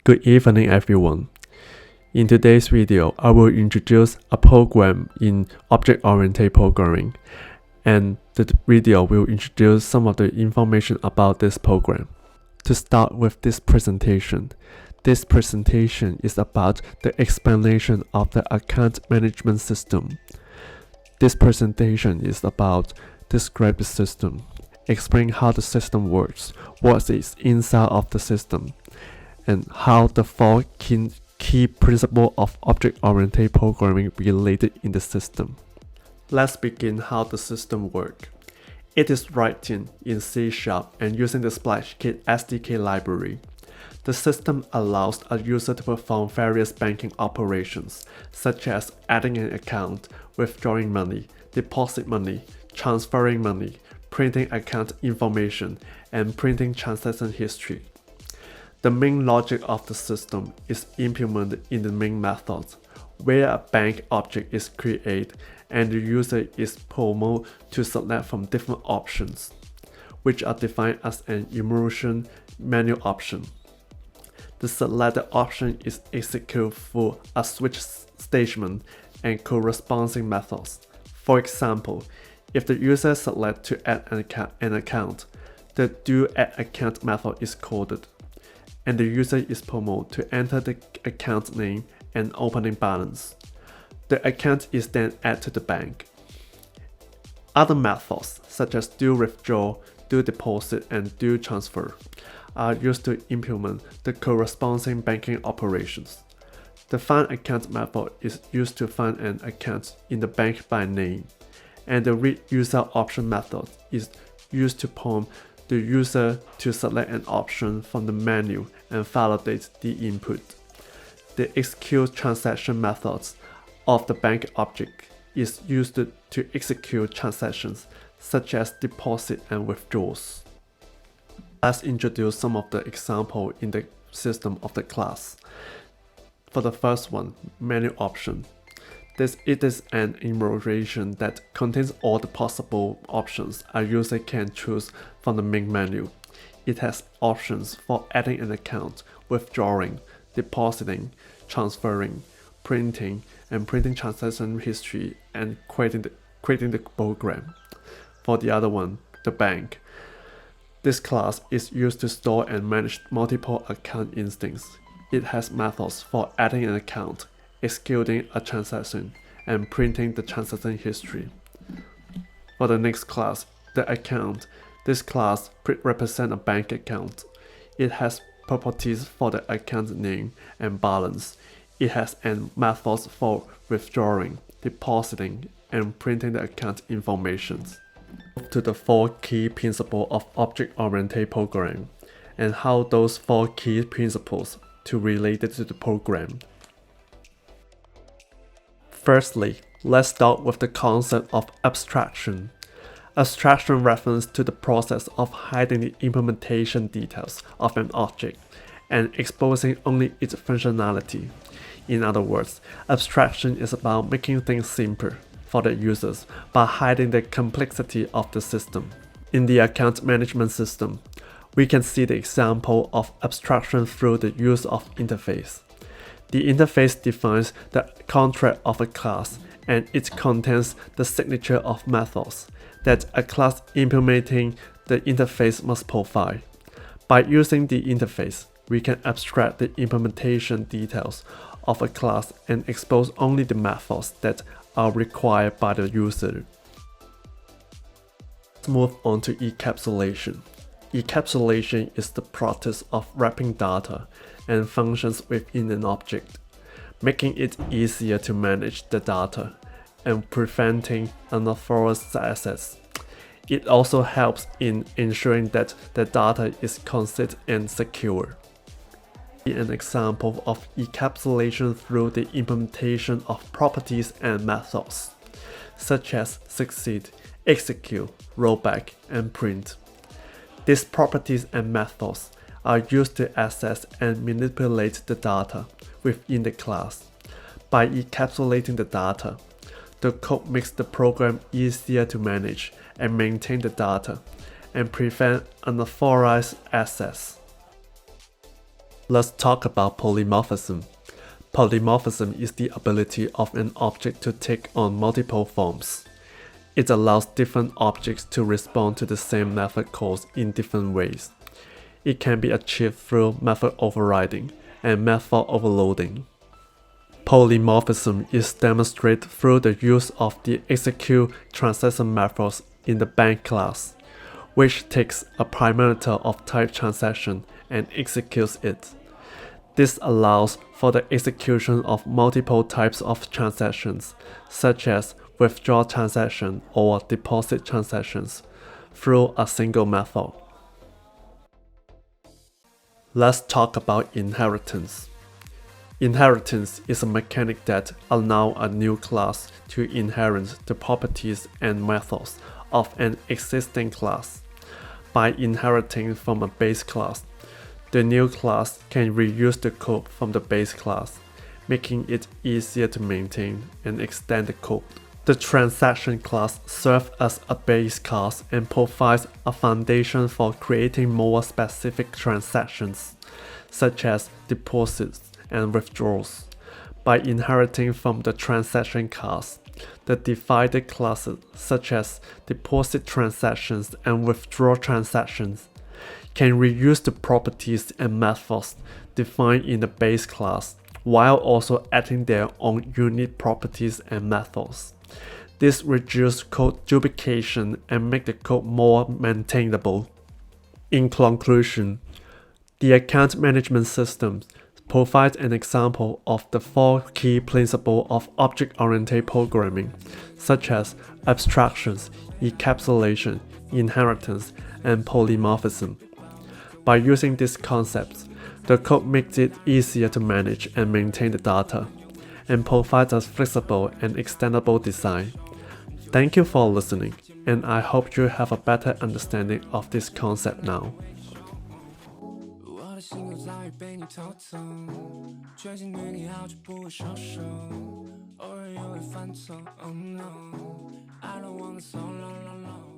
Good evening, everyone. In today's video, I will introduce a program in object-oriented programming, and the video will introduce some of the information about this program. To start with this presentation is about the explanation of the account management system. This presentation is about describe the system, explain how the system works, what is inside of the system, and how the four key principles of object-oriented programming related in the system. Let's begin how the system works. It is written in C# and using the SplashKit SDK library. The system allows a user to perform various banking operations, such as adding an account, withdrawing money, deposit money, transferring money, printing account information, and printing transaction history. The main logic of the system is implemented in the main method, where a bank object is created and the user is promoted to select from different options, which are defined as an immersion menu option. The selected option is executed through a switch statement and corresponding methods. For example, if the user selects to add an account, the doAddAccount method is called, and the user is promoted to enter the account name and opening balance. The account is then added to the bank. Other methods, such as doWithdraw, doDeposit, and doTransfer, are used to implement the corresponding banking operations. The findAccount method is used to find an account in the bank by name, and the readUser option method is used to prompt the user to select an option from the menu and validate the input. The execute transaction methods of the bank object is used to execute transactions such as deposit and withdrawals. Let's introduce some of the examples in the system of the class. For the first one, menu option. It is an enumeration that contains all the possible options a user can choose from the main menu. It has options for adding an account, withdrawing, depositing, transferring, printing, and printing transaction history, and creating the program. For the other one, the bank. This class is used to store and manage multiple account instances. It has methods for adding an account, executing a transaction, and printing the transaction history. For the next class, the account. This class represents a bank account. It has properties for the account name and balance. It has methods for withdrawing, depositing, and printing the account information. To the four key principles of object-oriented programming, and how those four key principles to related to the program. Firstly, let's start with the concept of abstraction. Abstraction refers to the process of hiding the implementation details of an object and exposing only its functionality. In other words, abstraction is about making things simpler for the users by hiding the complexity of the system. In the account management system, we can see the example of abstraction through the use of interface. The interface defines the contract of a class, and it contains the signature of methods that a class implementing the interface must provide. By using the interface, we can abstract the implementation details of a class and expose only the methods that are required by the user. Let's move on to encapsulation. Encapsulation is the process of wrapping data and functions within an object, making it easier to manage the data and preventing unauthorized access. It also helps in ensuring that the data is consistent and secure. An example of encapsulation through the implementation of properties and methods, such as succeed, execute, rollback, and print. These properties and methods are used to access and manipulate the data within the class. By encapsulating the data, the code makes the program easier to manage and maintain the data, and prevent unauthorized access. Let's talk about polymorphism. Polymorphism is the ability of an object to take on multiple forms. It allows different objects to respond to the same method calls in different ways. It can be achieved through method overriding and method overloading. Polymorphism is demonstrated through the use of the execute transaction methods in the bank class, which takes a parameter of type transaction and executes it. This allows for the execution of multiple types of transactions, such as withdraw transaction or deposit transactions, through a single method. Let's talk about inheritance. Inheritance is a mechanic that allows a new class to inherit the properties and methods of an existing class. By inheriting from a base class, the new class can reuse the code from the base class, making it easier to maintain and extend the code. The transaction class serves as a base class and provides a foundation for creating more specific transactions, such as deposits and withdrawals. By inheriting from the transaction class, the divided classes such as deposit transactions and withdrawal transactions can reuse the properties and methods defined in the base class while also adding their own unique properties and methods. This reduces code duplication and makes the code more maintainable. In conclusion, the account management system provides an example of the four key principles of object-oriented programming, such as abstractions, encapsulation, inheritance, and polymorphism. By using these concepts, the code makes it easier to manage and maintain the data, and provides a flexible and extendable design. Thank you for listening, and I hope you have a better understanding of this concept now. 我的心又早已被你偷走，决心对你好就不会收手，偶尔也会犯错。Oh no, I don't wanna so low, low, low.